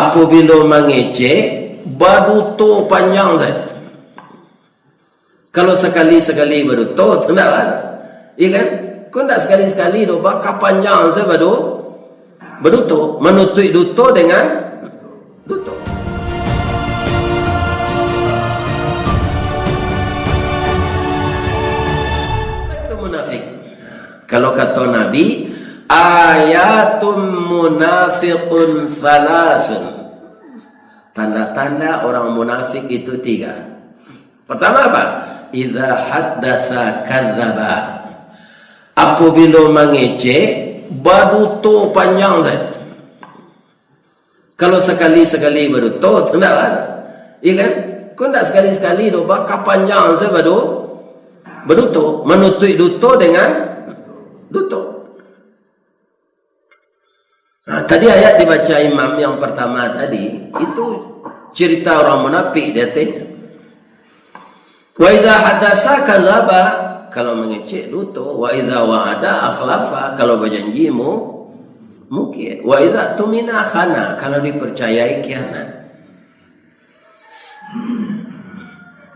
apabila mengecek baduto panjang saya. Kalau sekali-sekali baduto tidak kan? Iya kan? Kau tidak sekali-sekali do bakal panjang saya baduto menutup duto dengan duto. Itu munafik. Kalau kata Nabi, ayatum munafiqun thalasun. Tanda-tanda orang munafik itu 3. Pertama apa? Idza haddasa kadzdzaba. Apabila mengecek baduto panjang saya. Kalau sekali-sekali baduto tidak kan? Iya kan? Kau tidak sekali-sekali do bakal panjang saya baduto menutup duto dengan duto. Nah, tadi ayat dibaca imam yang pertama tadi itu cerita orang munafik dia tanya. Wa idza hadasa kadzaba, kalau mengecek duto. Wa idza wa'ada akhlafa, kalau berjanji mungkin. Wa idza tumina khana, kalau dipercayai khianat.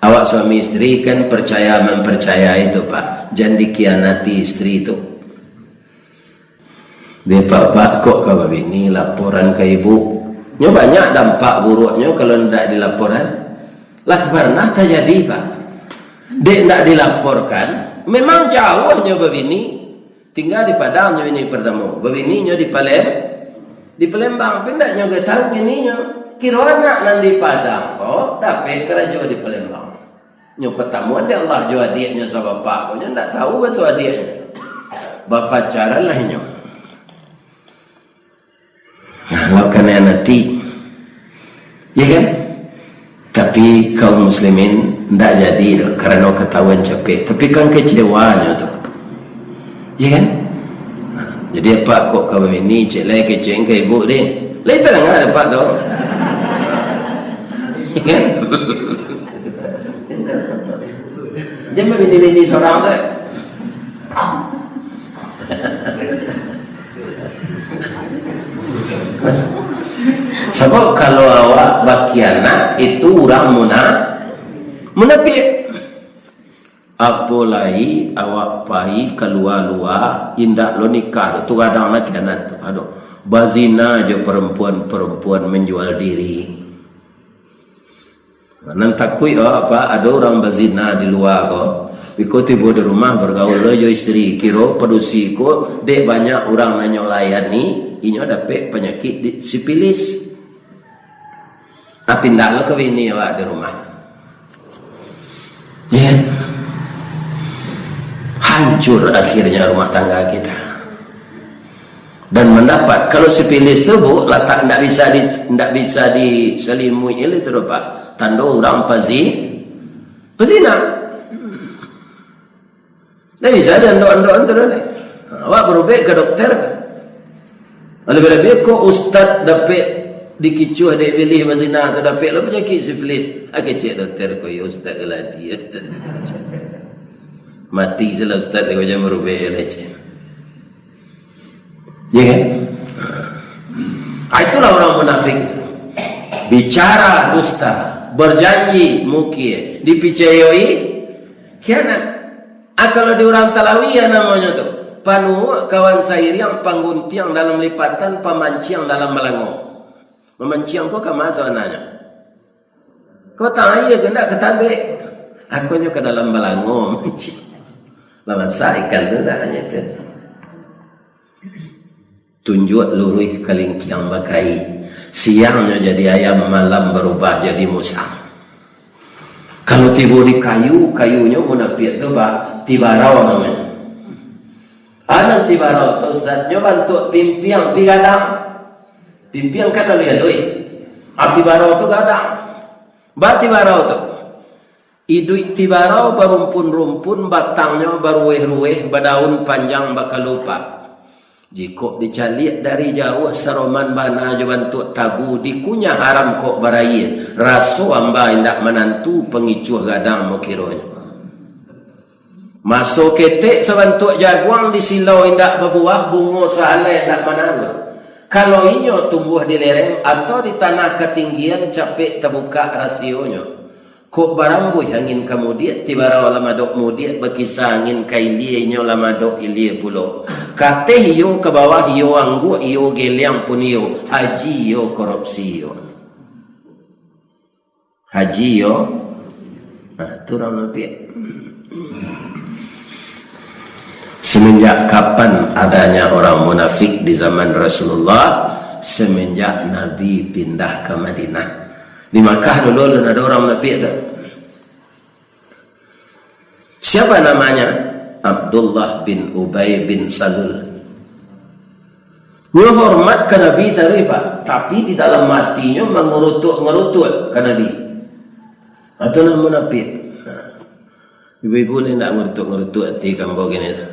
Awak suami istri kan percaya mempercayai itu Pak, jangan dikhianati istri itu. Dia Pak kok kau begini laporan ke ibu. Nyo banyak dampak buruknya kalau tidak dilaporkan. Lah pernah terjadi Pak. Dek tidak dilaporkan, memang jauhnya begini. Tinggal di Padang nyo ini bertemu. Begini nyo di Palembang. Pindahnya ke tahu bininya. Kira anak nan di Padang. Oh, dapat kerja di Palembang. Nyo pertemuan dia Allah jauh adiknya sama bapak. Kau nyo tidak tahu bahasa adiknya. Bapak cara lah nyo. Kalau kena nanti, ya kan? Tapi kaum muslimin tidak jadi karena ketahuan capek. Tapi kan kecewanya tu, ya kan? Jadi apa kok kau ini cek lagi keceng ke ibu deh? Lain tak ada apa tu, ya kan? Jangan bini seorang tu. Sebab kalau awak bakianak itu orang munafik. Apalagi awak pai keluar-luar indak lo nikah tu kadang nak kianat tu. Aduh, bazina je perempuan menjual diri. Nan takui apa ada orang bazina di luar ko. Biko tiba di rumah bergaul lo jo istri kiro pedusi ko dek banyak orang nanyo layani inyo dapat penyakit sipilis. Tapi ndaklah ke bini awak di rumah. Ya. Hancur akhirnya rumah tangga kita. Dan mendapat kalau sipilis tu bu letak ndak bisa diselimui itu Pak. Tanda orang pezina. Tak bisa dia ndok-ndok tu ni. Awak berubat ke doktor ke? Lebih-lebih kok ustaz dapat dikicuh dek pilih mazina tu dapat lah penyakit sifilis. Cek doktor ko ya ustaz geladi ustaz. Mati jelah ustaz dia macam merubah leceh. Ya kan? Itulah orang munafik. Bicara dusta, berjanji mungkin, dipercayai khianat. Kalau di orang Talawi ya namanya tu. Panu kawan saya yang pangguntiang dalam lipatan, pamanciang dalam melangong. Memanciang kau ke masa nanya. Kau tanya ya kena ketabek. Aku nyo ke dalam melangong. Lama saya ikan tu tak hanya tu. Tunjuk lurui kalingkiang bakai. Siangnya jadi ayam, malam berubah jadi musang. Kalau tiba di kayunya munafik tu bah tibarau namanya. Anak tibarau tu Ustaz, nyo bantu pimpiang pigadang. Pimpiang kan namanya doi. Tibarau tu gadang. Ba tibarau tu. Idu tibarau berumpun-rumpun, batangnya berueh-rueh, berdaun panjang bakal lupa. Jika dicalik dari jauh seroman bana je bantu tabu dikunyah haram kok barayi. Rasu amba indak menantu pengicuh gadang mokironya. Masuk ketek sebantuk jaguang di silau indak berbuah bungo salah indak menangguh. Kalau inyo tumbuh di lereng atau di tanah ketinggian capek terbuka rasionya. Kok barambui angin kemudian tibara lama dok mudiat berkisah angin kailie inyo lama dok ilie pulo. Kate iyo ke bawah iyo anggu iyo geliang pun iyo haji iyo korupsi iyo. Haji iyo. Nah, itu orang Nabi. Semenjak kapan adanya orang munafik di zaman Rasulullah? Semenjak Nabi pindah ke Madinah. Di Makkah dulu ada orang munafik itu. Siapa namanya? Abdullah bin Ubay bin Salul. Dia hormat ke Nabi tapi di dalam hatinya mengerutuk ke Nabi. Atau nama munafik. Ibu-ibu ni nak ngerutuk hati kamu begini tu.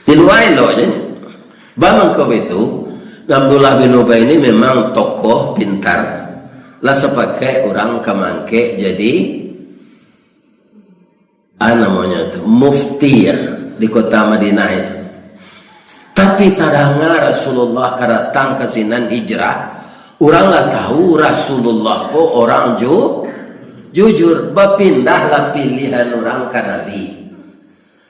Di luar elok je. Bamang kau itu, Abdullah bin Ubay ini memang tokoh pintar. Lah sepakai orang kemangke jadi namanya tu mufti ya di kota Madinah itu. Tapi tadanga Rasulullah datang ke sinan hijrah. Oranglah tahu Rasulullah kok orang jujur, berpindahlah pilihan orang ke Nabi.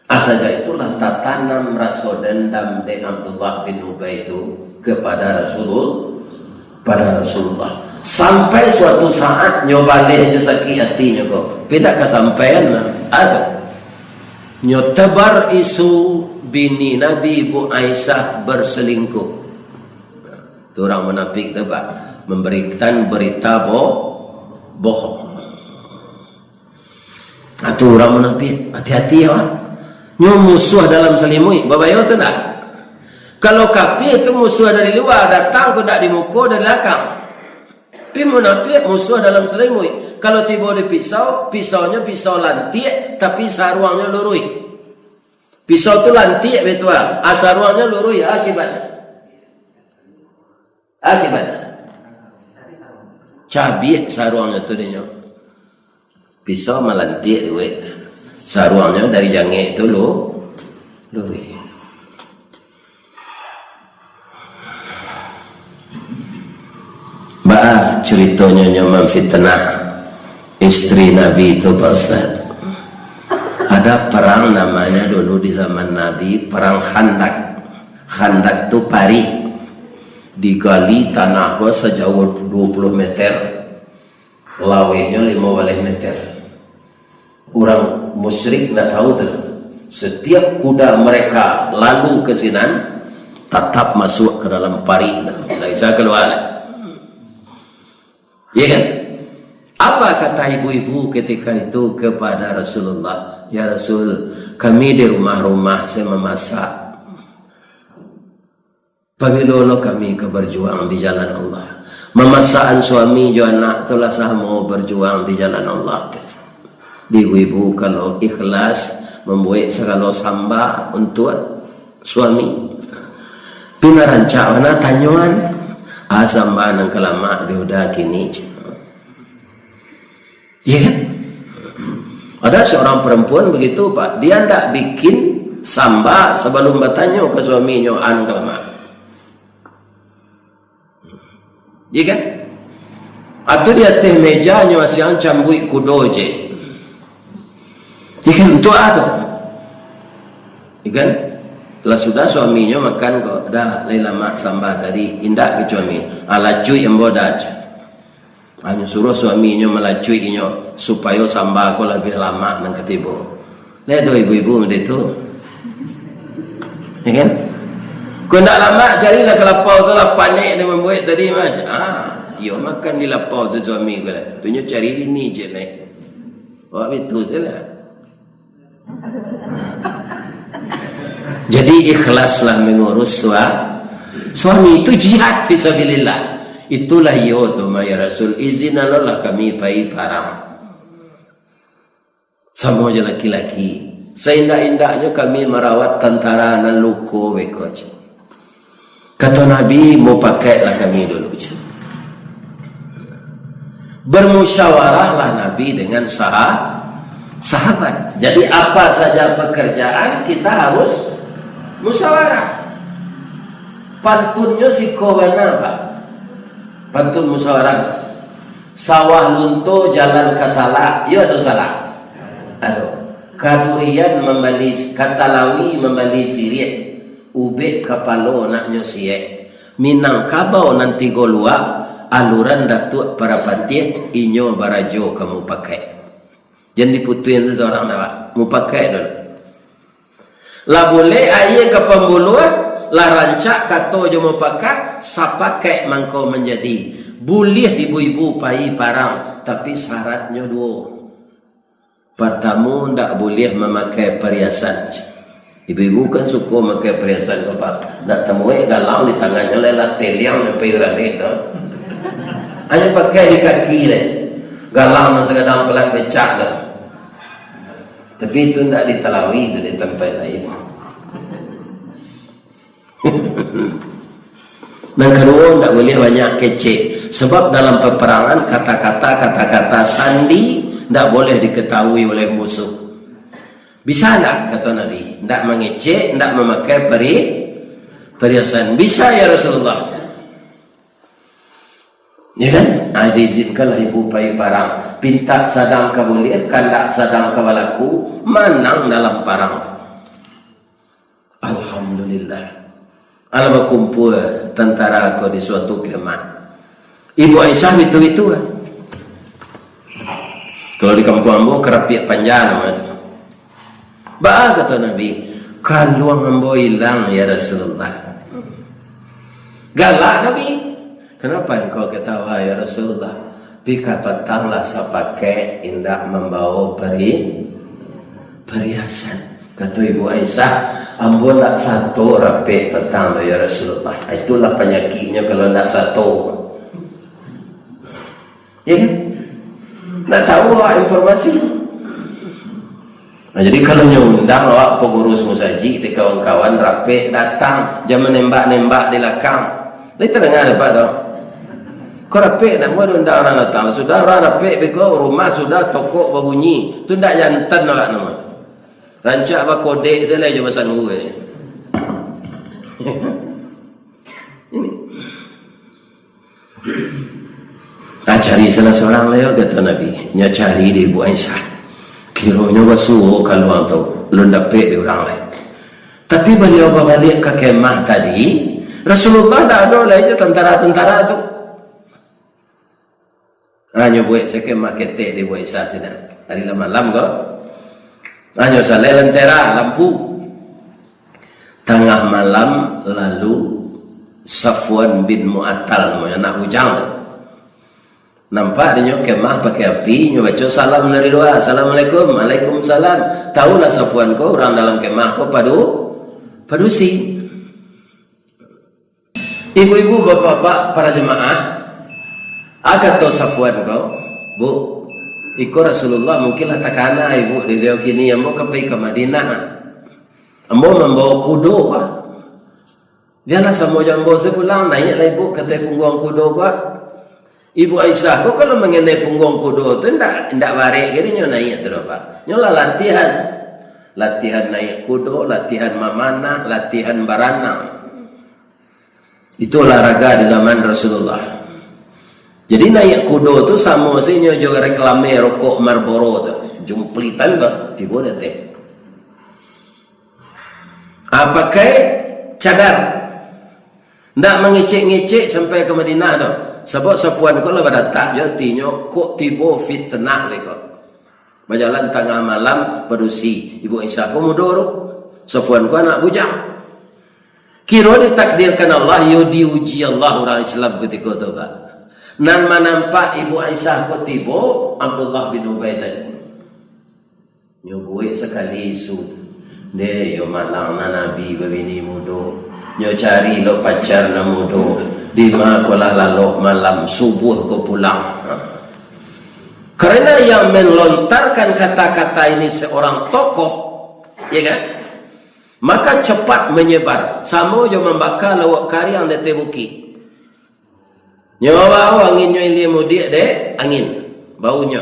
Asaja itulah tatanam rasa dendam dengan Abdullah bin Ubay itu kepada Rasulullah. Sampai suatu saat nyobalehnya sakit hatinya kok. Tidak kesampaian lah. Atau nyotebar isu bini Nabi Ibu Aisyah berselingkuh. Itu orang munafik tu Pak, memberikan berita bohong. Itu orang munafik, hati-hati ya. Nyo musuh dalam selimut, babayo tu tak? Kalau kafir itu musuh dari luar, datang ku tak di muka dari belakang. Tapi munafik musuh dalam selimut. Kalau tiba di pisau, pisaunya pisau lantik, tapi saruangnya lurui. Pisau tu lantik betul, saruangnya lurui akibatnya. Cabik saruangnya tu dia. Pisau melantik duit. Saruangnya dari jangit itu lurui. Ceritanya nyaman fitnah istri Nabi itu Pak Ustaz. Ada perang namanya dulu di zaman Nabi, perang Khandak. Khandak itu pari. Digali tanah gua sejauh 20 meter, lawihnya 15 meter. Orang musyrik tidak tahu tu. Setiap kuda mereka lalu ke sinan, tetap masuk ke dalam pari. Tak bisa keluar. Ya kan? Apa kata ibu-ibu ketika itu kepada Rasulullah? Ya Rasul, kami di rumah-rumah saya memasak. Pagilolo kami ke berjuang di jalan Allah. Memasakan suami jo anak itulah sah mau berjuang di jalan Allah. Ibu-ibu kalau ikhlas membuat segala samba untuk suami. Tuna rancak mana tanyuan. Samba nang kelama diudah kini. Ya kan? Ada seorang perempuan begitu Pak. Dia tidak bikin samba sebelum bertanya ke suaminya anu kelama. Ya kan? Atau dia teh mejanya masih ancam bui kudoje. Ya kan? Itu atau? Ya kan? Lah sudah suaminya makan kok. Dah lama sambah tadi. Indah ke suami. Alacui yang bodah. Hanya suruh suaminya melacuinya. Supaya sambah kau lebih lama dan ketibu. Lihat ibu-ibu itu. Ya kan? Kau tak lama carilah kelapau tu lah panik dia membuat tadi macam. Ia makan di lapau tu suami kau lah. Tunya cari bini je lah. Wah itu saja. Jadi ikhlaslah mengurus suami itu jihad fisabilillah. Itulah yo tu ya Rasul izin Allah kami pai parang. Semua je laki-laki. Seindah-indahnya kami merawat tentara dan luko bekoj. Kata Nabi mau pakailah kami dulu. Bermusyawarahlah Nabi dengan sahabat. Jadi apa saja pekerjaan kita harus musyawarah. Pantunnya si kawana Pak. Pantun musyawarah. Sawah lunto jalan kasala, iya atau salah? Aduh. Kadurian membali katalawi membali sirik. Ube kapalo naknyo siye. Minangkabau nanti golua aluran datuk para patih inyo barajo kamu pakai. Jangan diputuin seorang Pak. Mu pakai dulu. Lah boleh aye ke pembuluan, lah rancak kato jo mau pakai, sapakai mangko menjadi. Boleh ibu-ibu pai parang, tapi syaratnya dua. Pertama, ndak boleh memakai perhiasan. Ibu-ibu kan suka memakai perhiasan ke Pak. Ndak temui galau di tangannya lelah teliang sampai ralit. Hanya pakai di kaki deh. Galau masa kadang pelat becak dah. Tapi itu tidak ditelawi itu di tempat lain. Dan kedua, tidak boleh banyak kecek. Sebab dalam peperangan kata-kata sandi tidak boleh diketahui oleh musuh. Bisa tak kata Nabi? Tidak mengecek, tidak memakai perhiasan. Bisa ya Rasulullah. Ya kan? Diizinkanlah ibu pai parang. Pinta sadang kabulir, kandak sadang kawalaku, manang dalam parang. Alhamdulillah. Alam kumpul tentara aku di suatu kemah. Ibu Aisyah itu kan. Kalau di kampung ambo kerapiak panjang itu. Bah kata Nabi, kalau ambo hilang ya Rasulullah. Galak Nabi. Kenapa engkau ketawa ya Rasulullah? Pika petanglah sapakai indah membawa perhiasan. Kata Ibu Aisyah, ambo tak satu rapi petang ya Rasulullah. Itulah penyakitnya kalau tak satu. Ya kan? Tak tahu informasi. Nah, jadi kalau nyundang awak pengurus musaji, kawan-kawan rapi datang, jangan menembak-nembak di belakang. Ini terdengar apa tau? Kau rapi nak buat undang orang datang. Sudah orang rapi, beko rumah sudah toko berbunyi. Itu tak jantan awak nama. Rancak apa kodek saya je pesan gue. Ini. Cari salah seorang leo kata Nabi. Nya cari di Ibu Aisyah. Kiranya basuh kalau tu belum dapat di orang lain. Tapi beliau balik ke kemah tadi, Rasulullah tak ada lagi tentara-tentara tu. Hanya buat saya kemah ketek di Ibu Aisyah sedang. Hari malam kau. Hanya salai lentera lampu. Tengah malam lalu Safwan bin Mu'attal namanya anak bujang. Nampak dia kemah pakai api, dia baca salam dari doa. Assalamualaikum, waalaikumsalam. Tahulah Safwan kau orang dalam kemah kau padusi. Ibu-ibu, bapak-bapak, para jemaah, agak tahu Safwan kau, Bu. Iko Rasulullah mungkinlah takana ibu di dia kini ambo kepai ke Madinah. Ambo membawa kudo kah? Biarlah semua jambo saya pulang naiklah ibu kata punggung kudo kah? Ibu Aisyah kau kalau mengenai punggung kudo tu ndak barik gini nyo naik terus Pak. Nyo lah latihan naik kudo, latihan memanah, latihan berenang. Itu olahraga di zaman Rasulullah. Jadi naik kudo tu sama sini juga reklame rokok Marlboro tu. Jumplitan ba tibo dah teh. Pakai cadar. Ndak mengecek-ngecek sampai ke Madinah tu. Sebab Safwan kau lah berdatang jotinya kok tibo fitnah leko. Berjalan tengah malam padusi Ibu Aisyah pomodoro. Safwan kau anak bujang. Kira ditakdirkan Allah yo diuji Allah orang Islam ketika tu Pak. Nan menampak Ibu Aisyah ko tibo Abdullah bin Ubay tadi. Nyo buik sekali isu. De yo malang na nabi babini mudo. Nyo cari lo pacar na mudo. Di makolah lalu malam subuh ko pulang. Karena yang melontarkan kata-kata ini seorang tokoh, ya kan? Maka cepat menyebar. Sama jo membakar lawak kari yang dete buki. Nyawa anginnya ini mudik dek angin baunya.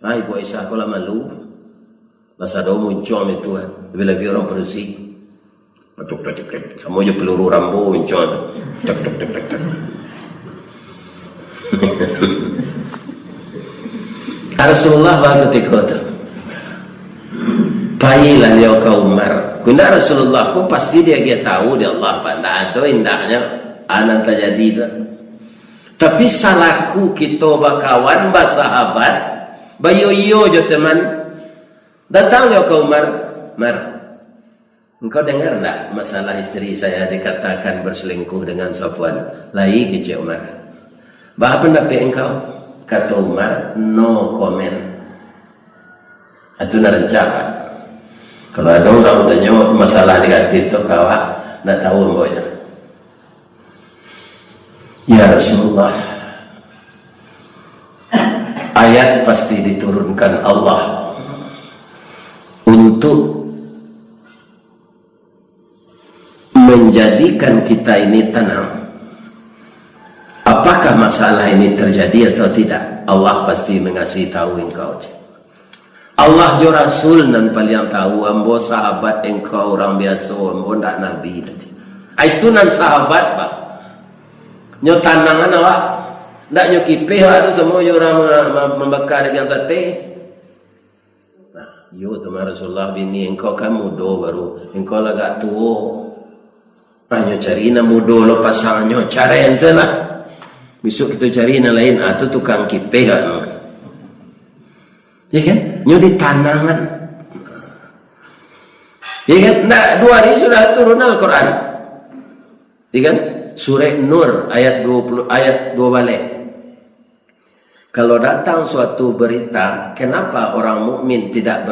Ay, Ibu Aisyah ko lah malu. Masa daw muncul itu lebih-lebih orang bersih. Sama je peluru Rambo muncul. Tak. Rasulullah bagus ketika pailah dia ke Umar. Kunda Rasulullah ku pasti dia tahu dia Allah pandai ada indahnya anak terjadi itu. Tapi salahku kita bakawan sahabat bayo-yo je teman datang dia ke Umar. Mar, engkau dengar tak masalah istri saya dikatakan berselingkuh dengan Safwan? Lai kecik Umar. Apa pendapat engkau? Kata Umar, no comment. Itu narencana. Kalau ada orang tanya masalah negatif tu kawak, nak tahu mbaknya. Ya Rasulullah, ayat pasti diturunkan Allah untuk menjadikan kita ini tenang. Apakah masalah ini terjadi atau tidak? Allah pasti mengasih tahu engkau. Allah jo Rasul dan paling tahu ambo sahabat engkau orang biasa ambo tak nabi. Itu nan sahabat pak. Nyo tanangan awak, ndak nyo kipih ada semua orang membakar dengan sate. Nah, yo teman Rasulullah bini engkau kan mudo baru, engkau lagak tua. Nyo cari na mudo lo pasangannya cari enselah. Besok kita cari na lain atau tukang kipih kan. Ya kan? Nyo di tanangan. Ya kan? Nah, 2 hari sudah turun Al-Quran. Ya kan? Surah Nur ayat 20 ayat 2 balik. Kalau datang suatu berita, kenapa orang mukmin tidak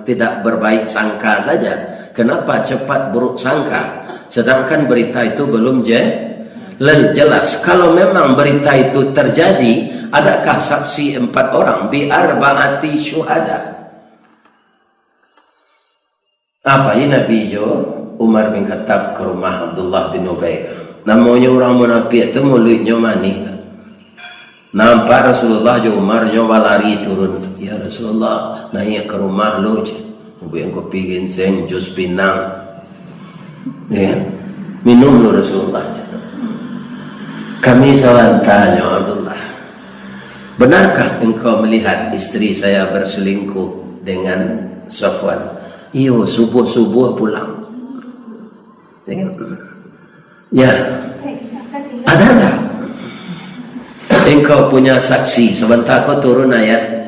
tidak berbaik sangka saja? Kenapa cepat buruk sangka? Sedangkan berita itu belum jelas. Kalau memang berita itu terjadi, adakah saksi 4 orang? Bi arba'ati syuhada. Apa ini Nabi Umar bin Khattab ke rumah Abdullah bin Ubay. Namanya orang munafik itu mulutnya manis. Nampak Rasulullah je Umar nyoba lari turun. Ya Rasulullah, naik ke rumah lo je. Ubay kopi ginseng, jus pinang. Ya, minum lo Rasulullah. Kami salah tanya Abdullah, benarkah engkau melihat istri saya berselingkuh dengan Safwan? Iyo, subuh-subuh pulang. Ya, ada tak? Engkau punya saksi. Sebentar kau turun ayat.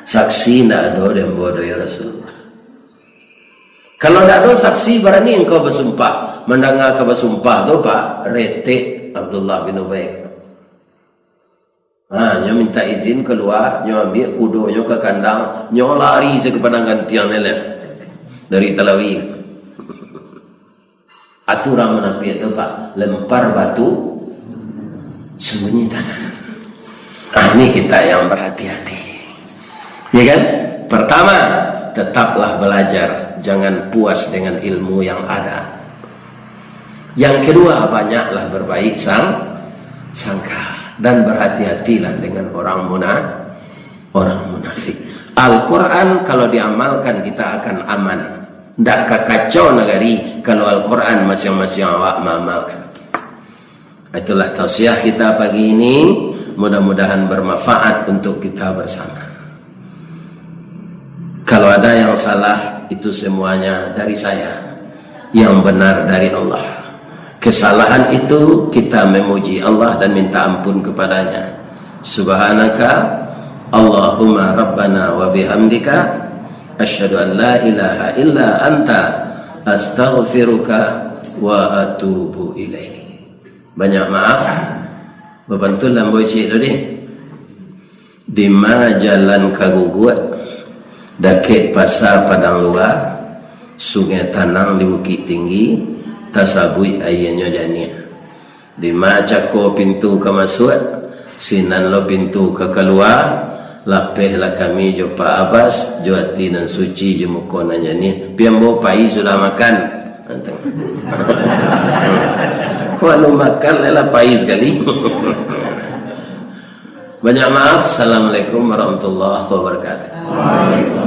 Saksi tidak ada yang bodoh ya Rasulullah. Kalau tidak ada saksi, berani engkau bersumpah. Mendengar kau bersumpah tu Pak, retik Abdullah bin Ubay. Nyo minta izin keluar, nyo ambil kudonya ke kandang, nyo lari ke padang gantian dari Talawi. Aturan munafik itu Pak, lempar batu sembunyi tangan. Ini kita yang berhati-hati. Ya kan? Pertama, tetaplah belajar, jangan puas dengan ilmu yang ada. Yang kedua, banyaklah berbaik sangka dan berhati-hatilah dengan orang munafik. Al-Quran kalau diamalkan kita akan aman. Tidak kacau negari kalau Al-Quran masing-masing awak mengamalkan. Itulah tausiah kita pagi ini. Mudah-mudahan bermanfaat untuk kita bersama. Kalau ada yang salah, itu semuanya dari saya. Yang benar dari Allah. Kesalahan itu kita memuji Allah dan minta ampun kepadanya. Subhanaka Allahumma Rabbana wa bihamdika asyhadu an la ilaha illa anta astaghfiruka wa atubu ilaih. Banyak maaf. Bebantu lambo cik tu di mana jalan kaguguat dakik pasar padang luar, sungai Tanang di Bukit Tinggi, tasabui ayahnya jania. Di mana cako pintu ke masuk, sinan lo pintu ke keluar, lapeh lah kami jo Pak Abbas, jo hati dan suci jo mukonanya ni. Piambo pai sudah makan. Kalau makan lelah pai sekali. Banyak maaf. Assalamualaikum warahmatullahi wabarakatuh.